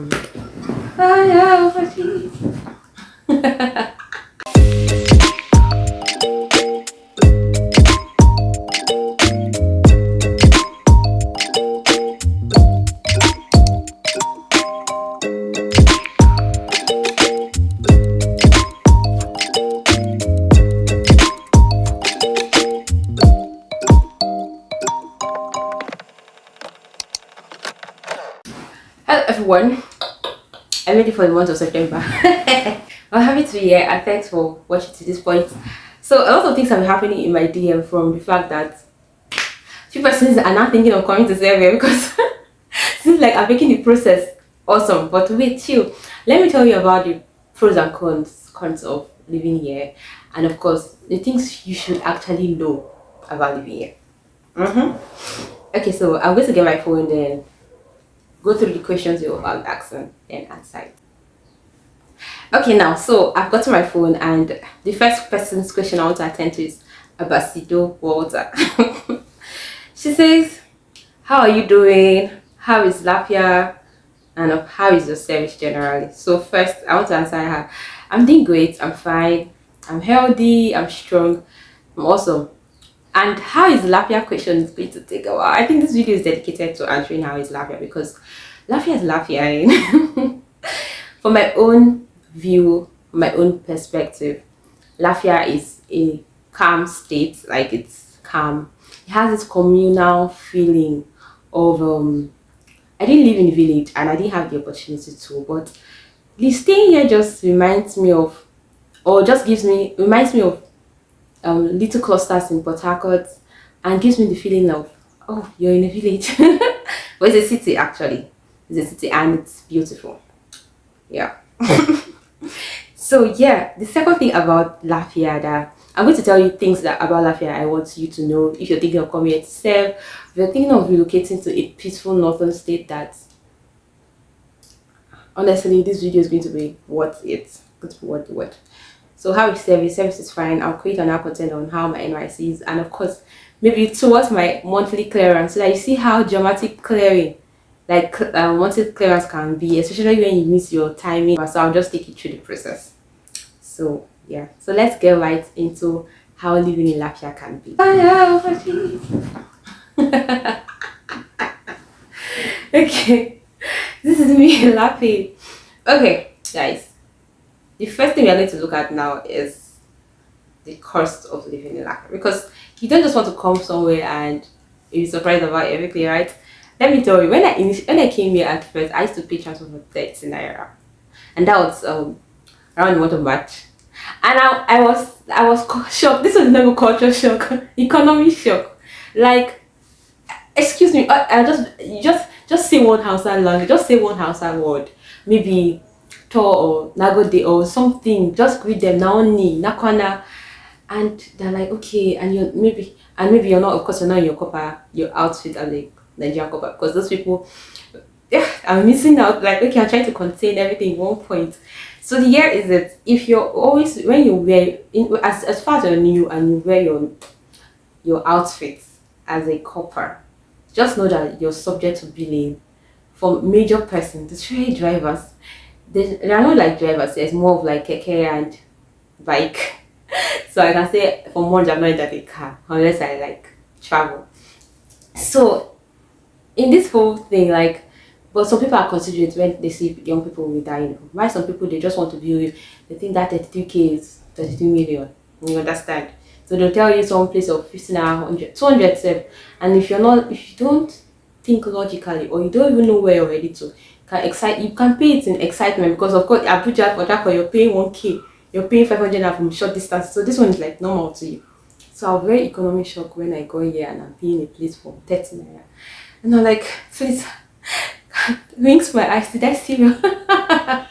Hello everyone, I'm ready for the month of September. I'm happy to be here and thanks for watching to this point. So a lot of things have been happening in my DM from the fact that few persons are now thinking of coming to Serbia because seems like I'm making the process awesome. But wait, chill. Let me tell you about the pros and cons of living here, and of course the things you should actually know about living here. Okay, so I'm going to get my phone then go through the questions you're asking and answer it. Okay, now so I've got to my phone and the first person's question I want to attend to is Abasido Walter. She says, "How are you doing? How is Lafia? And how is your service generally?" So first, I want to answer her. I'm doing great. I'm fine. I'm healthy. I'm strong. I'm awesome. And how is Lafia question is going to take a while. I think this video is dedicated to answering how is Lafia because Lafia is Lafia. For my own view, my own perspective, Lafia is a calm state, like it's calm. It has this communal feeling of I didn't live in a village and I didn't have the opportunity to, but the staying here just reminds me of or just reminds me of little clusters in Port Harcourt and gives me the feeling of, oh, you're in a village. But it's a city actually. It's a city and it's beautiful. Yeah. So yeah, the second thing about Lafia that I'm going to tell you things that about Lafia I want you to know if you're thinking of coming here to serve, if you're thinking of relocating to a peaceful northern state that honestly this video is going to be worth it. Going to be worth the word. So how is service? Service is fine. I'll create another content on how my NYC is and of course maybe towards my monthly clearance so that you see how dramatic clearing like monthly clearance can be, especially when you miss your timing. So I'll just take you through the process. So yeah, so let's get right into how living in Lafia can be. Okay, this is me laughing. Okay, guys, the first thing we are going to look at now is the cost of living in Lafia because you don't just want to come somewhere and be surprised about everything, right? Let me tell you, when I came here at first, I used to pay transfer for 30 naira, and that was around the month of March. And I was shocked. This was never culture shock, economic shock. Like, excuse me, I just say one Hausa language, just say one Hausa word, maybe to or nagode or something. Just greet them naoni nakwana, and they're like, okay, and maybe you're not, of course, you're not in your outfit as a Nigerian copper because those people, yeah, I'm missing out. Like, okay, I'm trying to contain everything in one point. So the year is that if you're always when you wear as far as you're new and you wear your outfits as a copper, just know that you're subject to billing for major persons, the trade drivers. They are not like drivers, there's more of like keke and bike. So I can say for months I'm not in a car unless I like travel. So in this whole thing, like, but some people are considerate when they see young people will die. Why some people they just want to view, they think that 32K is 32 million. You understand? So they'll tell you some place of 15 hour 100, 200 7. And if you don't think logically or you don't even know where you're ready to, you can pay it in excitement because of course Abuja for that you're paying 1K, you're paying 500 naira from short distance. So this one is like normal to you. So I was very economic shocked when I go here and I'm paying a place for 30 naira. And I'm like, please, winks my eyes, did I see you? Well,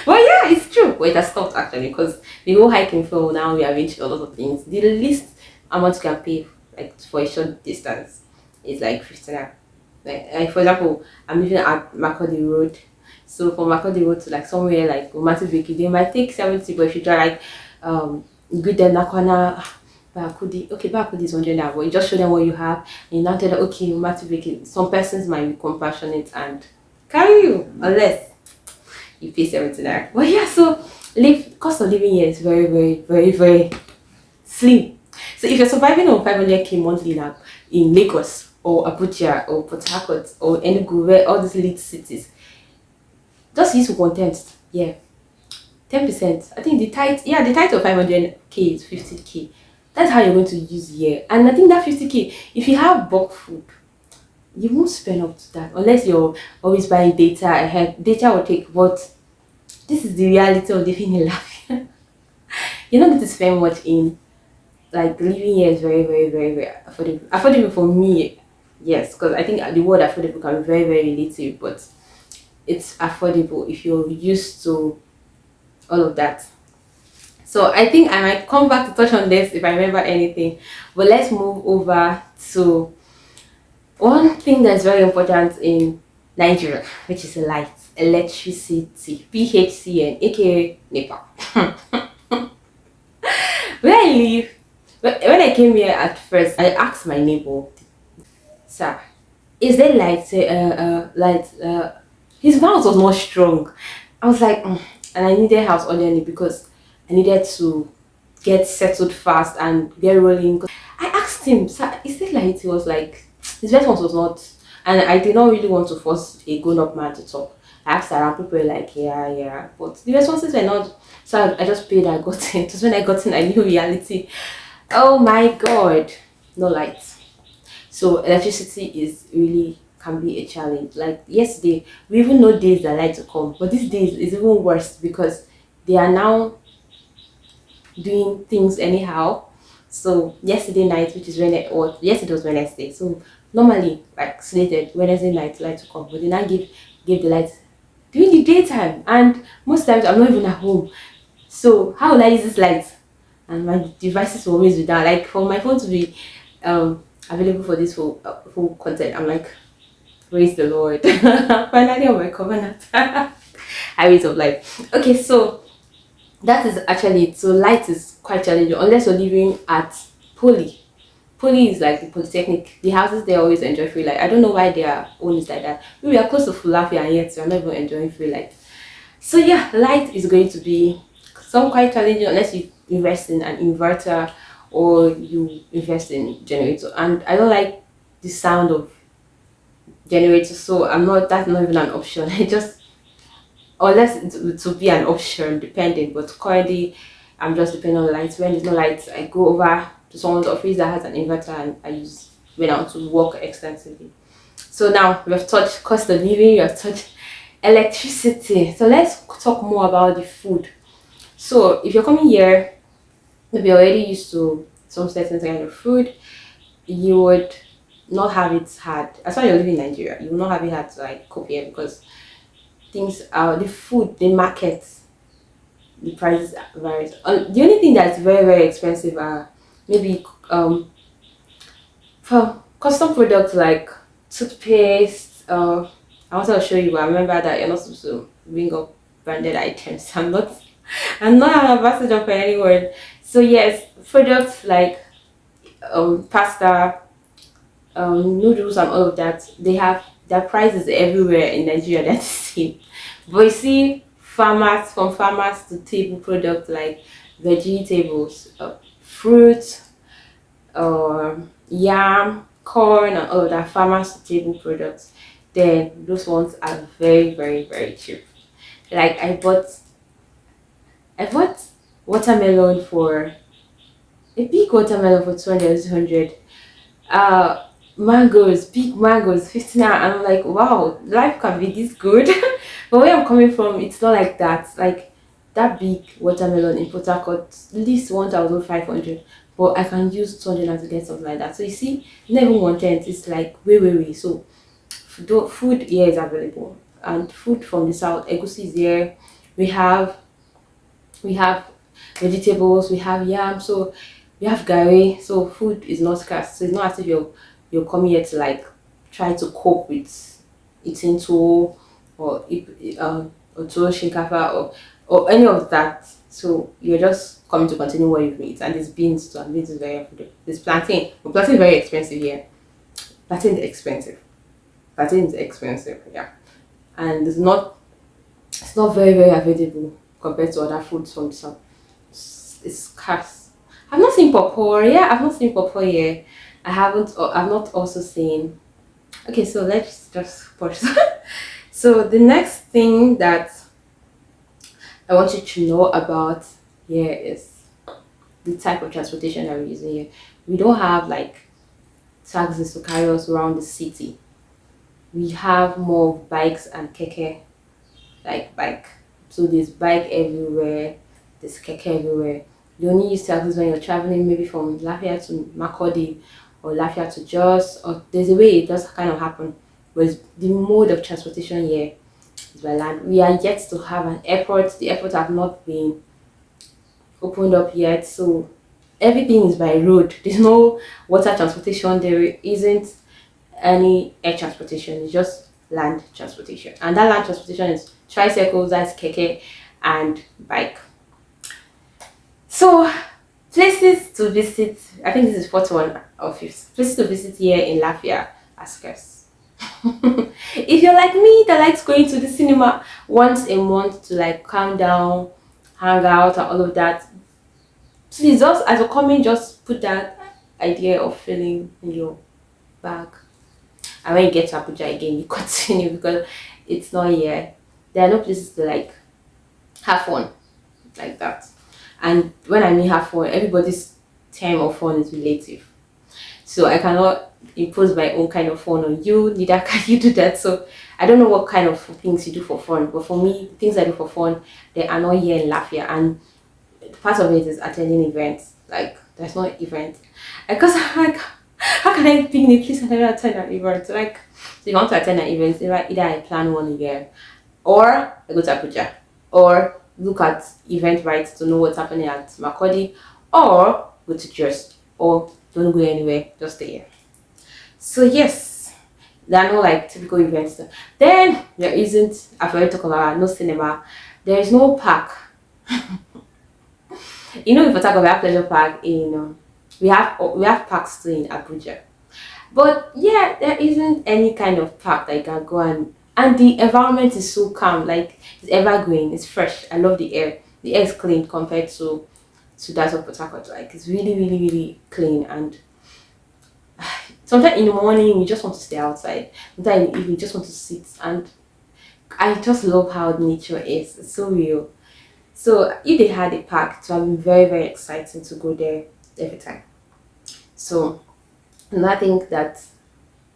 yeah, it's true. But it has stopped actually because the whole hiking for now we arranged a lot of things. The least amount you can pay like for a short distance is like 15 naira. Like for example, I'm living at Makodi Road. So from Makodi Road to like somewhere like Umati Viki, they might take 70, but if you try like good then Nakwana Bakudi, okay, Bakudi is 100 naira, but you just show them what you have and you now tell them, okay, Umati Viki. Some persons might be compassionate and carry you, unless you pay 70 naira. But yeah, so live cost of living here is very, very, very, very slim. So if you're surviving on 500k monthly now in Lagos or Abuja or Port Harcourt or Enugu, where all these lead cities, just use one tenth. Yeah, 10%. I think the tithe, yeah, the tithe of 500k is 50k. That's how you're going to use here. And I think that 50k, if you have bulk food, you won't spend up to that unless you're always buying data ahead. Data will take, but this is the reality of living in Lafia. You're not going to spend much in, like, living here is very, very, very, very affordable. Affordable for me, yes, because I think the word affordable can be very, very relative, but it's affordable if you're used to all of that. So I think I might come back to touch on this if I remember anything. But let's move over to one thing that's very important in Nigeria, which is light, electricity, PHCN, aka NEPA. Where I live, when I came here at first, I asked my neighbor, "Sir, is there light? His mouth was not strong." I was like, "Mm." And I needed house urgently because I needed to get settled fast and get rolling. I asked him, "Sir, is there light?" He was like, his response was not, and I did not really want to force a grown-up man to talk. I asked around, people were like, yeah, yeah, but the responses were not. So I just paid. I got in. Just when I got in, I knew reality. Oh my god, no lights. So electricity is really can be a challenge. Like yesterday, we even know days that light to come, but these days is even worse because they are now doing things anyhow. So yesterday night, which is when or yesterday was Wednesday. So normally, like slated Wednesday night light to come, but they now give the light during the daytime, and most times I'm not even at home. So how will I use this light? And my devices will always be down. Like for my phone to be available for this full content, I'm like, praise the Lord. Finally on my covenant. Highways of life. Okay, so that is actually it. So light is quite challenging unless you're living at Poly. Poly is like the Polytechnic. The houses they always enjoy free light. I don't know why their own is like that. We are close to Lafia and yet we're not even enjoying free light. So yeah, light is going to be some quite challenging unless you invest in an inverter or you invest in generator. And I don't like the sound of generator, so I'm not. That's not even an option. I just unless it would be an option depending. But currently, I'm just depending on lights. When there's no lights, I go over to someone's office that has an inverter and I use when I want to work extensively. So now we have touched cost of living. We have touched electricity. So let's talk more about the food. So if you're coming here, maybe you're already used to some certain kind of food, you would not have it hard. As far as you're living in Nigeria, you will not have it hard to like cope here because things are the food, the market, the prices varies. The only thing that's very very expensive are maybe for custom products like toothpaste. I wanted to show you, but I remember that you're not supposed to bring up branded items. I'm not an ambassador for anyone. So yes, products like pasta, noodles and all of that, they have their prices everywhere in Nigeria. That's the same. But you see farmers, from farmers to table products like vegetables, fruits, yam, corn and all of that, farmers to table products, then those ones are very very very cheap. Like I bought watermelon for a big watermelon for 200. Mangoes, big mangoes, 15 naira. I'm like, wow, life can be this good. But where I'm coming from, it's not like that. Like that big watermelon in Port Harcourt, at least 1,500. But I can use 200 to get something like that. So you see, not even 110, it's like way. So food here is available. And food from the south, egusi is here. We have we have vegetables, we have yam, so we have gari, so food is not scarce. So it's not as if you're coming here to like try to cope with eating tuwo or or tuwo shinkafa or any of that. So you're just coming to continue what you've made. And there's beans too, and beans is very affordable. There's plantain, but plantain is very expensive here. Plantain is expensive. Plantain is expensive, yeah. And there's not It's not very very available compared to other foods from the south. It's scarce. I've not seen pawpaw. Yeah, I've not seen pawpaw here. I haven't. I've not also seen. Okay, so let's just pause. So the next thing that I want you to know about here is the type of transportation that we're using here. We don't have like taxis to carry us around the city. We have more bikes and keke, like bike. So there's bike everywhere, there's keke everywhere. You only use taxis when you're traveling, maybe from Lafia to Makodi or Lafia to Jos, or there's a way it does kind of happen. But the mode of transportation here is by land. We are yet to have an airport. The airport have not been opened up yet, so everything is by road. There's no water transportation. There isn't any air transportation. It's just land transportation, and that land transportation is tricycles, that's keke, and bike. So places to visit. I think this is fourth one or fifth. Places to visit here in Lafia are scarce. If you're like me that likes going to the cinema once a month to like calm down, hang out, and all of that, please just as a comment, just put that idea of feeling in your bag. And when you get to Abuja again, you continue because it's not here. There are no places to like have fun like that. And when I mean have fun, everybody's time of fun is relative. So I cannot impose my own kind of fun on you, neither can you do that. So I don't know what kind of things you do for fun, but for me, things I do for fun, they are not here in Lafia. And part of it is attending events. Like there's no event. Because like how can I be in a place and never attend an event? Like so you want to attend an event, either I plan one a year or I go to Abuja or look at Eventbrite to know what's happening at Makodi or go to church or don't go anywhere, just stay here. So yes, there are no like typical events. Then there isn't, I've already talked about no cinema, there is no park. You know, if we talk about pleasure park in we have parks too in Abuja, but yeah, there isn't any kind of park that you can go and the environment is so calm, like it's evergreen, it's fresh. I love the air. The air is clean compared to that of Port Harcourt. Like it's really really really clean, and sometimes in the morning you just want to stay outside. Sometimes in the evening you just want to sit, and I just love how nature is. It's so real. So if they had a park, it would have been very very exciting to go there every time. So and I think that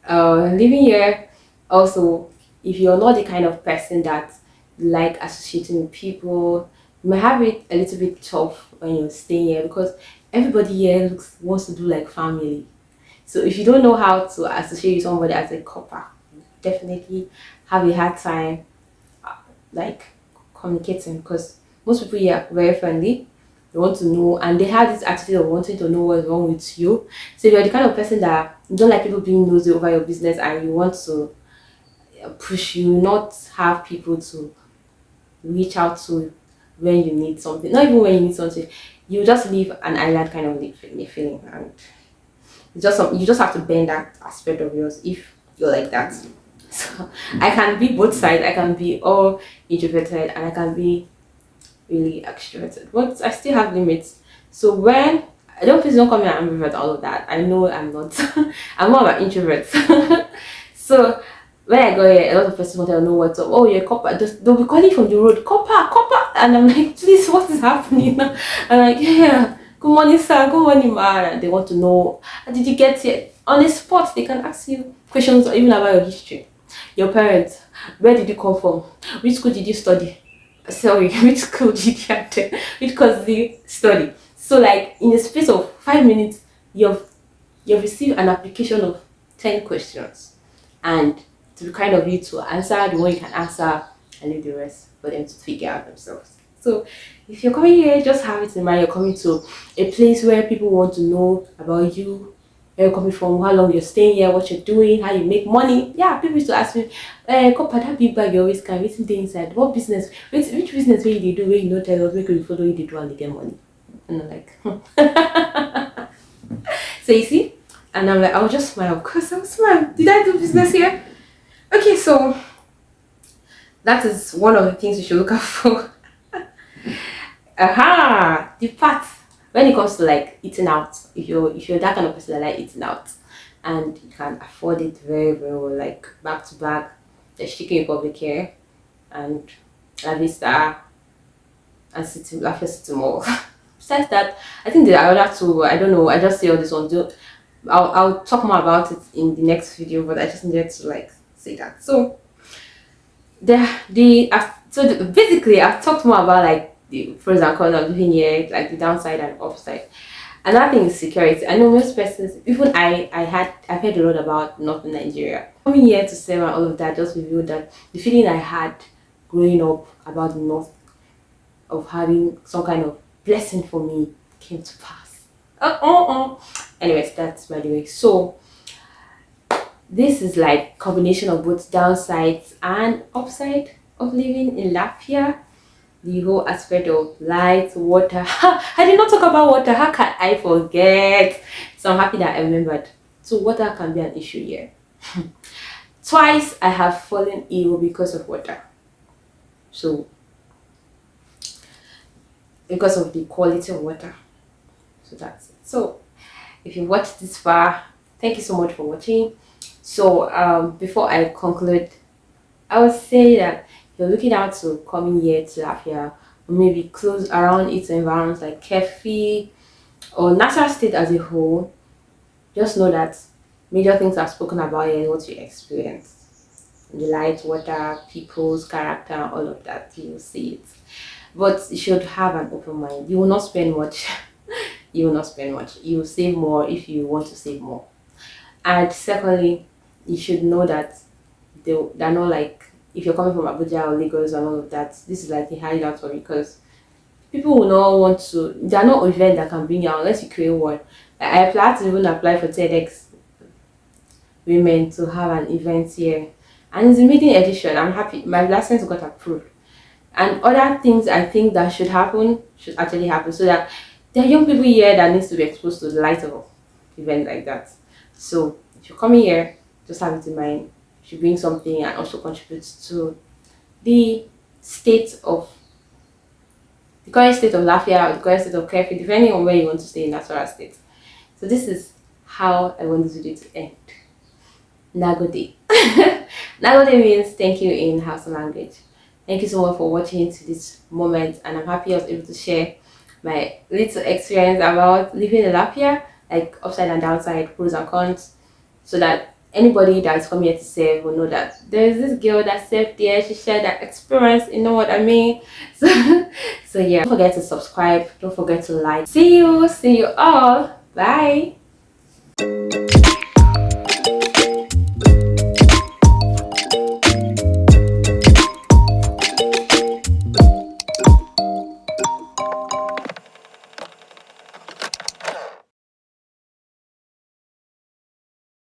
living here also, if you're not the kind of person that like associating with people, you might have it a little bit tough when you're staying here because everybody here wants to do like family. So if you don't know how to associate with somebody as a couple, definitely have a hard time like communicating because most people here are very friendly. They want to know, and they have this attitude of wanting to know what's wrong with you. So if you're the kind of person that you don't like people being nosy over your business and you want to push you, not have people to reach out to when you need something, not even when you need something, you just leave an island kind of feeling, and it's just you just have to bend that aspect of yours if you're like that. So I can be both sides. I can be all introverted and I can be really extroverted, but I still have limits. So when I don't please don't call me an ambivert, all of that. I know I'm not. I'm more of an introvert. So when I go here, a lot of persons want to know what's up. Oh, you're a copper. They'll be calling from the road, copper, copper, and I'm like, please, what is happening? I'm like, yeah, good morning, sir. Good morning, ma. And they want to know, how did you get here? On the spot, they can ask you questions even about your history, your parents, where did you come from, which school did you study? Sorry, which school did you attend? Which course did you study? So, like in the space of 5 minutes, you've received an application of 10 questions, and to be kind of you to answer the one you can answer and leave the rest for them to figure out themselves. So if you're coming here, just have it in mind you're coming to a place where people want to know about you, where you're coming from, how long you're staying here, what you're doing, how you make money. Yeah, people used to ask me, Copa, that big bag you always carry, what's the inside? What business? Which business where you do where you know tell us, where you follow you they do and they get money? And I'm like, so you see? And I'm like, I'll just smile. Of course I'll smile. Did I do business here? Okay, so That is one of the things you should look out for. Aha, the part when it comes to like eating out. If you're that kind of person that like eating out, and you can afford it very very well, like back to back, there's Chicken Republic here and La Vista and City Lafia City Mall. Besides that, I think there are other two, but I don't know. I just say all this one. I'll talk more about it in the next video, but I just needed to like say that. So basically I've talked more about like the pros and cons of living here, like the downside and upside. Another thing is security. I know most persons, even I've heard a lot about Northern Nigeria. Coming here to serve and all of that just revealed that the feeling I had growing up about the North, of having some kind of blessing for me, came to pass. Anyways, that's by the way. So this is like combination of both downsides and upside of living in Lafia. The whole aspect of light, water. I did not talk about water. How can I forget? So I'm happy that I remembered. So water can be an issue here. Twice I have fallen ill because of water. So because of the quality of water. So that's it. So if you watched this far, thank you so much for watching. So before I conclude, I would say that if you're looking out to coming here to Lafia, or maybe close around its environments like Kefi or Nassau State as a whole, just know that major things are spoken about here and what you experience. The light, water, people's character, all of that, you will see it. But you should have an open mind. You will not spend much. You will not spend much. You will save more if you want to save more. And secondly, you should know that they're not like, if you're coming from Abuja or Lagos and all of that, this is like a hideout for you, because people will not want to, there are no events that can bring you out unless you create one. I plan to even apply for TEDx Women to have an event here, and it's a maiden edition. I'm happy my license got approved, and other things I think that should happen should actually happen, so that there are young people here that needs to be exposed to the light of events like that. So if you're coming here, just have it in mind. You should bring something and also contribute to the state of the current state of Lafia or the current state of Kefi, depending on where you want to stay in that sort of state. So this is how I want this video to end. Nagode. Nagode means thank you in Hausa language. Thank you so much for watching to this moment, and I'm happy I was able to share my little experience about living in Lafia, like upside and downside, pros and cons, so that anybody that's coming here to serve will know that there's this girl that served there. She shared that experience, you know what I mean? So yeah, don't forget to subscribe, don't forget to like. See you all, bye.